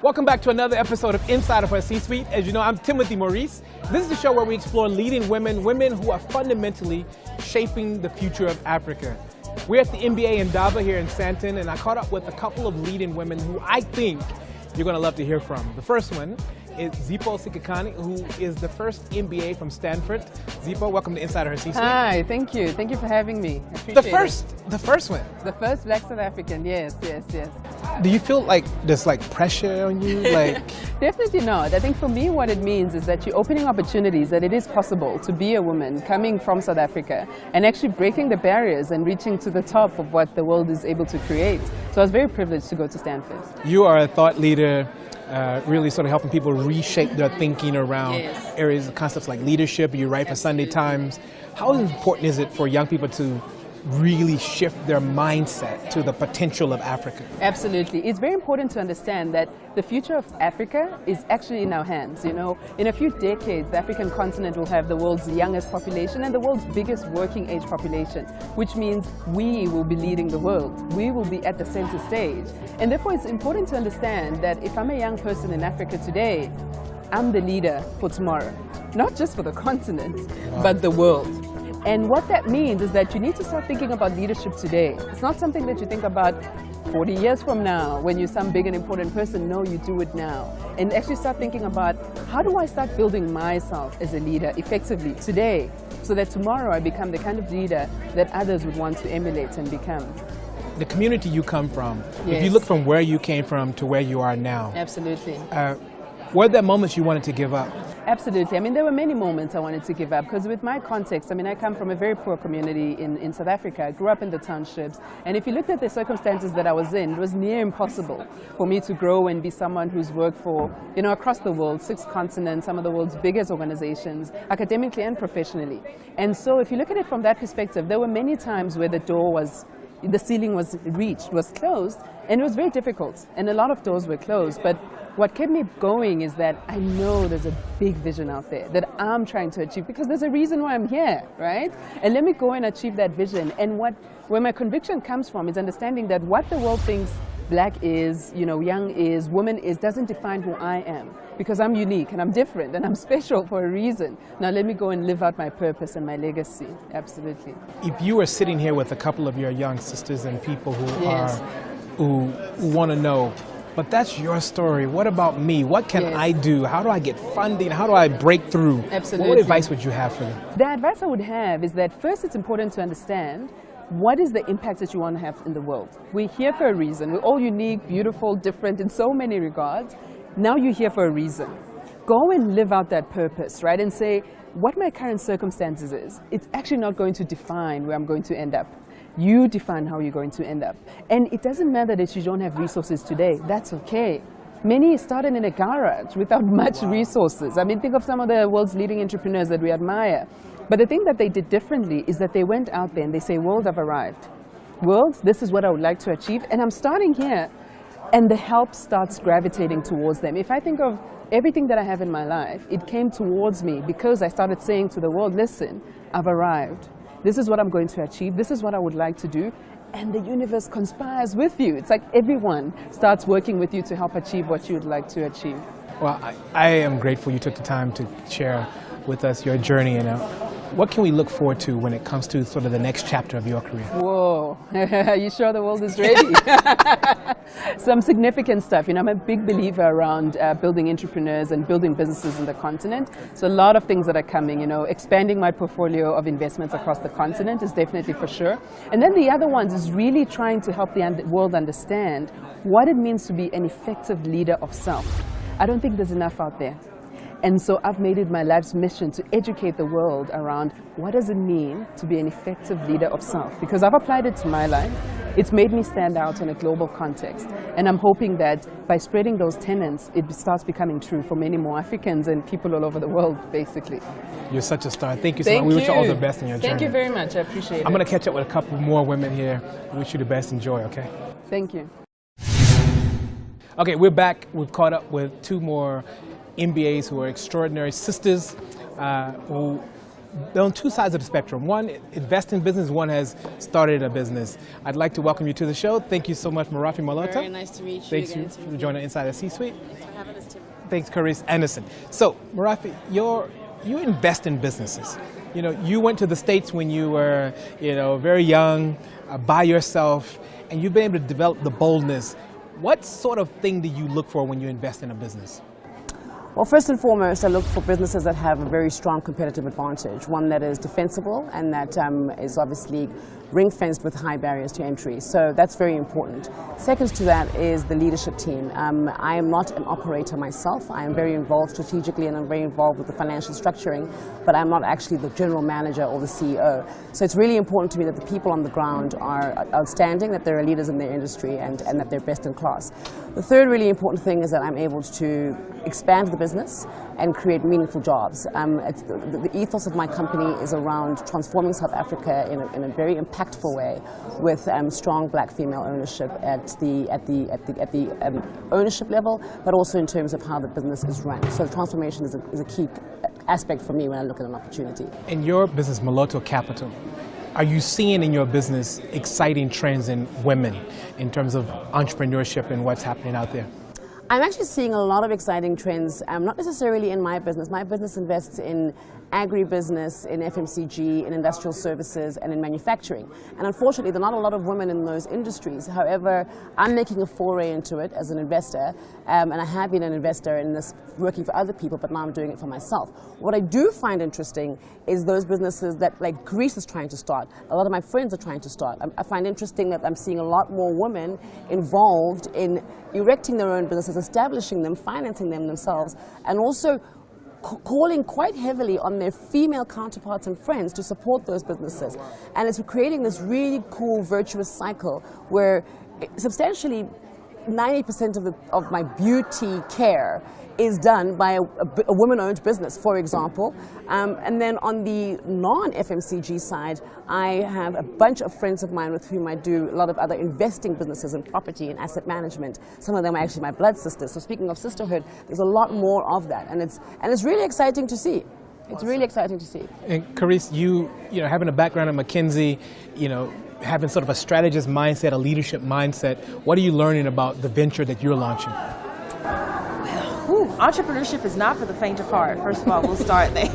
Welcome back to another episode of Inside of Her C-Suite. As you know, I'm Timothy Maurice. This is the show where we explore leading women who are fundamentally shaping the future of Africa. We're at the MBA in Daba here in Santon, and I caught up with a couple of leading women who I think you're going to love to hear from. The first one is Zipo Sikakani, who is the first MBA from Stanford. Zipo, welcome to Inside of Her C-Suite. Hi, thank you. Thank you for having me. I appreciate The first one. The first Black South African, yes. Do you feel like there's like pressure on you? Definitely not. I think for me what it means is that you're opening opportunities, that it is possible to be a woman coming from South Africa and actually breaking the barriers and reaching to the top of what the world is able to create. So I was very privileged to go to Stanford. You are a thought leader, really sort of helping people reshape their thinking around areas, concepts like leadership. You write for Sunday Times. How important is it for young people to really shift their mindset to the potential of Africa? Absolutely. It's very important to understand that the future of Africa is actually in our hands. You know, in a few decades, the African continent will have the world's youngest population and the world's biggest working age population, which means we will be leading the world. We will be at the center stage. And therefore, it's important to understand that if I'm a young person in Africa today, I'm the leader for tomorrow. Not just for the continent, but the world. And what that means is that you need to start thinking about leadership today. It's not something that you think about 40 years from now when you're some big and important person. No, you do it now. And actually start thinking about, how do I start building myself as a leader effectively today so that tomorrow I become the kind of leader that others would want to emulate and become. The community you come from, if you look from where you came from to where you are now. Absolutely. Were there moments you wanted to give up? Absolutely. I mean, there were many moments I wanted to give up because with my context, I mean, I come from a very poor community in South Africa. I grew up in the townships. And if you looked at the circumstances that I was in, it was near impossible for me to grow and be someone who's worked for, you know, across the world, 6 continents, some of the world's biggest organizations, academically and professionally. And so if you look at it from that perspective, there were many times where the ceiling was reached, was closed, and it was very difficult. And a lot of doors were closed. But what kept me going is that I know there's a big vision out there that I'm trying to achieve because there's a reason why I'm here, right? And let me go and achieve that vision. And where my conviction comes from is understanding that what the world thinks Black is, you know, young is, woman is, doesn't define who I am. Because I'm unique and I'm different and I'm special for a reason. Now let me go and live out my purpose and my legacy. Absolutely. If you were sitting here with a couple of your young sisters and people who want to know, but that's your story. What about me? What can I do? How do I get funding? How do I break through? Absolutely. What advice would you have for them? The advice I would have is that first it's important to understand what is the impact that you want to have in the world. We're here for a reason. We're all unique, beautiful, different in so many regards. Now you're here for a reason. Go and live out that purpose, right? And say, what my current circumstances is, it's actually not going to define where I'm going to end up. You define how you're going to end up. And it doesn't matter that you don't have resources today. That's okay. Many started in a garage without much resources. I mean, think of some of the world's leading entrepreneurs that we admire. But the thing that they did differently is that they went out there and they say, world, I've arrived. World, this is what I would like to achieve. And I'm starting here. And the help starts gravitating towards them. If I think of everything that I have in my life, it came towards me because I started saying to the world, listen, I've arrived. This is what I'm going to achieve. This is what I would like to do. And the universe conspires with you. It's like everyone starts working with you to help achieve what you would like to achieve. Well, I am grateful you took the time to share with us your journey. And what can we look forward to when it comes to sort of the next chapter of your career? Whoa, are you sure the world is ready? Some significant stuff. You know, I'm a big believer around building entrepreneurs and building businesses in the continent. So a lot of things that are coming, you know, expanding my portfolio of investments across the continent is definitely for sure. And then the other ones is really trying to help the world understand what it means to be an effective leader of self. I don't think there's enough out there. And so I've made it my life's mission to educate the world around what does it mean to be an effective leader of self. Because I've applied it to my life. It's made me stand out in a global context. And I'm hoping that by spreading those tenets, it starts becoming true for many more Africans and people all over the world, basically. You're such a star. Thank you so much. We wish you all the best in your journey. Thank you very much. I appreciate it. I'm going to catch up with a couple more women here. We wish you the best. Enjoy, okay? Thank you. Okay, we're back. We've caught up with 2 more MBAs who are extraordinary sisters who they're on two sides of the spectrum. One invests in business, one has started a business. I'd like to welcome you to the show. Thank you so much, Marafi Malota. Very nice to meet you. Thanks for joining Inside the C-Suite. Thanks for having us, Tim. Thanks, Carice Anderson. So, Marafi, you invest in businesses. You know, you went to the States when you were, very young, by yourself, and you've been able to develop the boldness. What sort of thing do you look for when you invest in a business? Well, first and foremost, I look for businesses that have a very strong competitive advantage, one that is defensible and that is obviously ring-fenced with high barriers to entry. So that's very important. Second to that is the leadership team. I am not an operator myself. I am very involved strategically and I'm very involved with the financial structuring, but I'm not actually the general manager or the CEO. So it's really important to me that the people on the ground are outstanding, that they're leaders in their industry and that they're best in class. The third really important thing is that I'm able to expand the business and create meaningful jobs. The ethos of my company is around transforming South Africa in a very impactful way, with strong black female ownership at the ownership level, but also in terms of how the business is run. So the transformation is a key aspect for me when I look at an opportunity. In your business, Maloto Capital, are you seeing in your business exciting trends in women in terms of entrepreneurship and what's happening out there? I'm actually seeing a lot of exciting trends, not necessarily in my business. My business invests in agribusiness, in FMCG, in industrial services, and in manufacturing. And unfortunately, there are not a lot of women in those industries. However, I'm making a foray into it as an investor, and I have been an investor in this, working for other people, but now I'm doing it for myself. What I do find interesting is those businesses that, like Greece is trying to start. A lot of my friends are trying to start. I find interesting that I'm seeing a lot more women involved in erecting their own businesses, establishing them, financing them themselves, and also calling quite heavily on their female counterparts and friends to support those businesses. And it's creating this really cool virtuous cycle where substantially 90% of my beauty care is done by a woman-owned business, for example. And then on the non-FMCG side, I have a bunch of friends of mine with whom I do a lot of other investing businesses in property and asset management. Some of them are actually my blood sisters. So speaking of sisterhood, there's a lot more of that. And it's really exciting to see. It's really exciting to see. And Carice, you having a background at McKinsey, having sort of a strategist mindset, a leadership mindset, what are you learning about the venture that you're launching? Entrepreneurship is not for the faint of heart. First of all, we'll start there.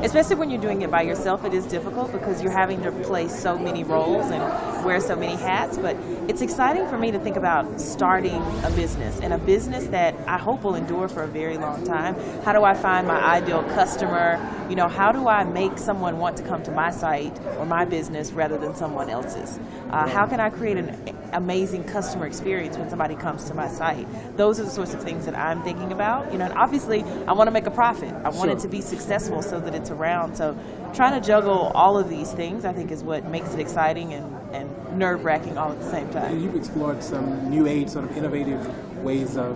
Especially when you're doing it by yourself, it is difficult because you're having to play so many roles and wear so many hats. But it's exciting for me to think about starting a business, and a business that I hope will endure for a very long time. How do I find my ideal customer? How do I make someone want to come to my site or my business rather than someone else's? How can I create an amazing customer experience when somebody comes to my site? Those are the sorts of things that I'm thinking about. And obviously I want to make a profit. I want it to be successful so that it's around. So trying to juggle all of these things, I think, is what makes it exciting and nerve-wracking all at the same time. And you've explored some new age, sort of innovative ways of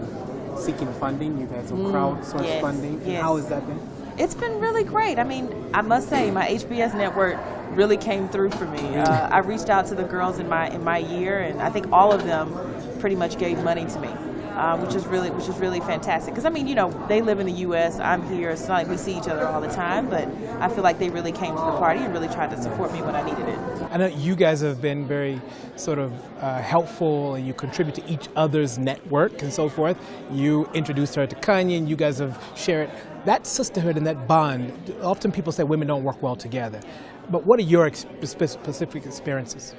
seeking funding. You've had some crowdsourced funding. Yes. How has that been? It's been really great. I mean, I must say, my HBS network really came through for me. I reached out to the girls in my year, and I think all of them pretty much gave money to me, which is really fantastic. Because they live in the U.S., I'm here. It's not like we see each other all the time, but I feel like they really came to the party and really tried to support me when I needed it. I know you guys have been very sort of helpful, and you contribute to each other's network and so forth. You introduced her to Kanye, and you guys have shared that sisterhood and that bond. Often people say women don't work well together, but what are your specific experiences?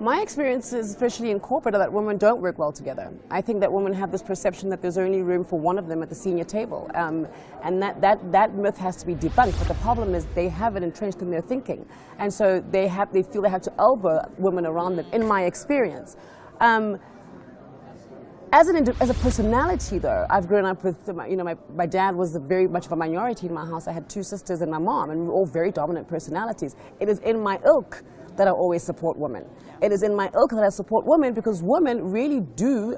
My experiences, especially in corporate, are that women don't work well together. I think that women have this perception that there's only room for one of them at the senior table, and that myth has to be debunked. But the problem is they have it entrenched in their thinking, and so they feel they have to elbow women around them. In my experience. As a personality, though, I've grown up with, my dad was very much of a minority in my house. I had two sisters and my mom, and we were all very dominant personalities. It is in my ilk that I always support women. It is in my ilk that I support women because women really do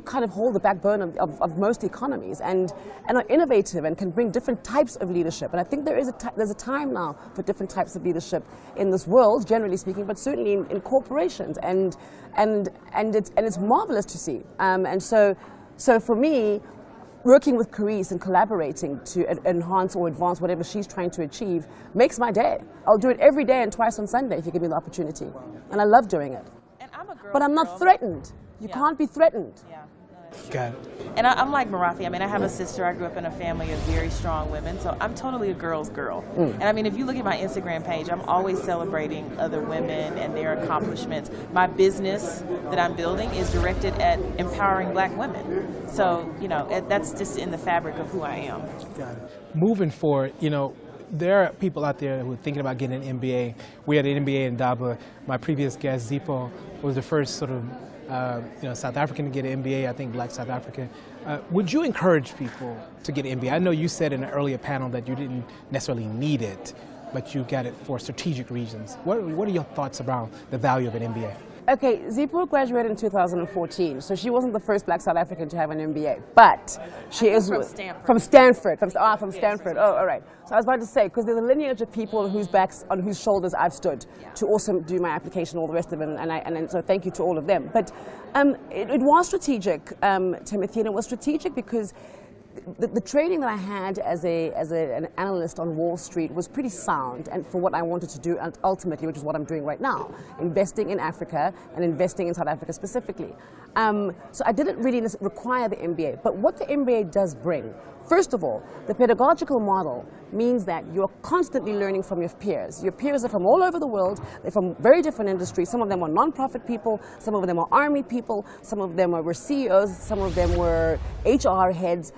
kind of hold the backbone of most economies and are innovative and can bring different types of leadership. And I think there's a time now for different types of leadership in this world, generally speaking, but certainly in corporations. And it's marvelous to see. And so for me, working with Carice and collaborating to enhance or advance whatever she's trying to achieve makes my day. I'll do it every day and twice on Sunday if you give me the opportunity. And I love doing it. And I'm a girl. But I'm not threatened. You can't be threatened. Yeah. Got it. And I'm like Marathi. I mean, I have a sister. I grew up in a family of very strong women, so I'm totally a girl's girl. And I mean, if you look at my Instagram page, I'm always celebrating other women and their accomplishments. My business that I'm building is directed at empowering black women. So, you know, that's just in the fabric of who I am. Got it. Moving forward, you know, there are people out there who are thinking about getting an MBA. We had an MBA in Daba. My previous guest, Zipo, was the first sort of South African to get an MBA, I think black South African. Would you encourage people to get an MBA? I know you said in an earlier panel that you didn't necessarily need it, but you got it for strategic reasons. What are your thoughts about the value of an MBA? Okay, Zipo graduated in 2014, so she wasn't the first black South African to have an MBA, but she is from Stanford. From Stanford. From Stanford. Oh, all right. So I was about to say, because there's a lineage of people whose backs, on whose shoulders I've stood to also do my application, all the rest of it, and so thank you to all of them. But it was strategic, Timothy, and it was strategic because the training that I had as an analyst on Wall Street was pretty sound, and for what I wanted to do ultimately, which is what I'm doing right now, investing in Africa and investing in South Africa specifically. So I didn't really require the MBA, but what the MBA does bring, first of all, the pedagogical model means that you're constantly learning from your peers. Your peers are from all over the world. They're from very different industries. Some of them are non-profit people. Some of them are army people. Some of them were CEOs. Some of them were HR heads.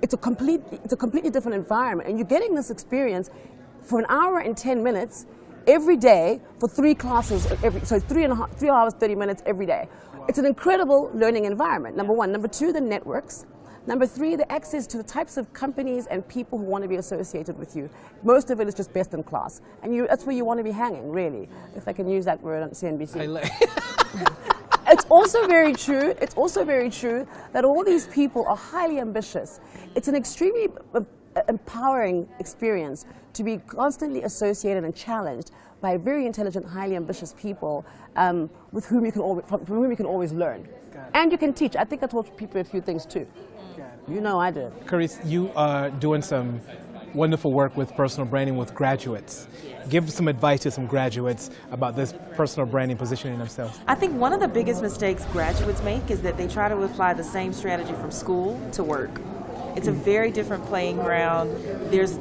It's a completely different environment, and you're getting this experience for an hour and 10 minutes every day for 3 classes, so 3 hours, 30 minutes every day. It's an incredible learning environment, number one. Number two, the networks. Number three, the access to the types of companies and people who want to be associated with you. Most of it is just best in class, and that's where you want to be hanging, really, if I can use that word on CNBC. It's also very true. It's also very true that all these people are highly ambitious. It's an extremely empowering experience to be constantly associated and challenged by very intelligent, highly ambitious people with whom you can from whom you can always learn, and you can teach. I think I taught people a few things too. You know, I did. Carice, you are doing some wonderful work with personal branding with graduates. Give some advice to some graduates about this personal branding positioning themselves. I think one of the biggest mistakes graduates make is that they try to apply the same strategy from school to work. It's a very different playing ground. There's,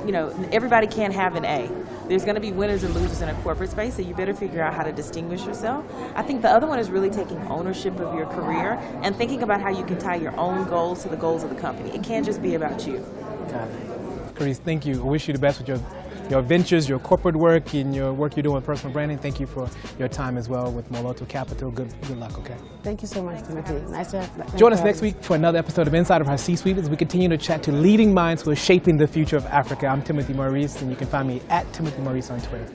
everybody can't have an A. There's going to be winners and losers in a corporate space, so you better figure out how to distinguish yourself. I think the other one is really taking ownership of your career and thinking about how you can tie your own goals to the goals of the company. It can't just be about you. Got it. Carice, thank you. I wish you the best with your ventures, your corporate work, and your work you're doing with personal branding. Thank you for your time as well with Moloto Capital. Good luck, okay? Thank you so much, Timothy. Nice to have you. Join us next week for another episode of Inside of Our C-Suite as we continue to chat to leading minds who are shaping the future of Africa. I'm Timothy Maurice, and you can find me at Timothy Maurice on Twitter.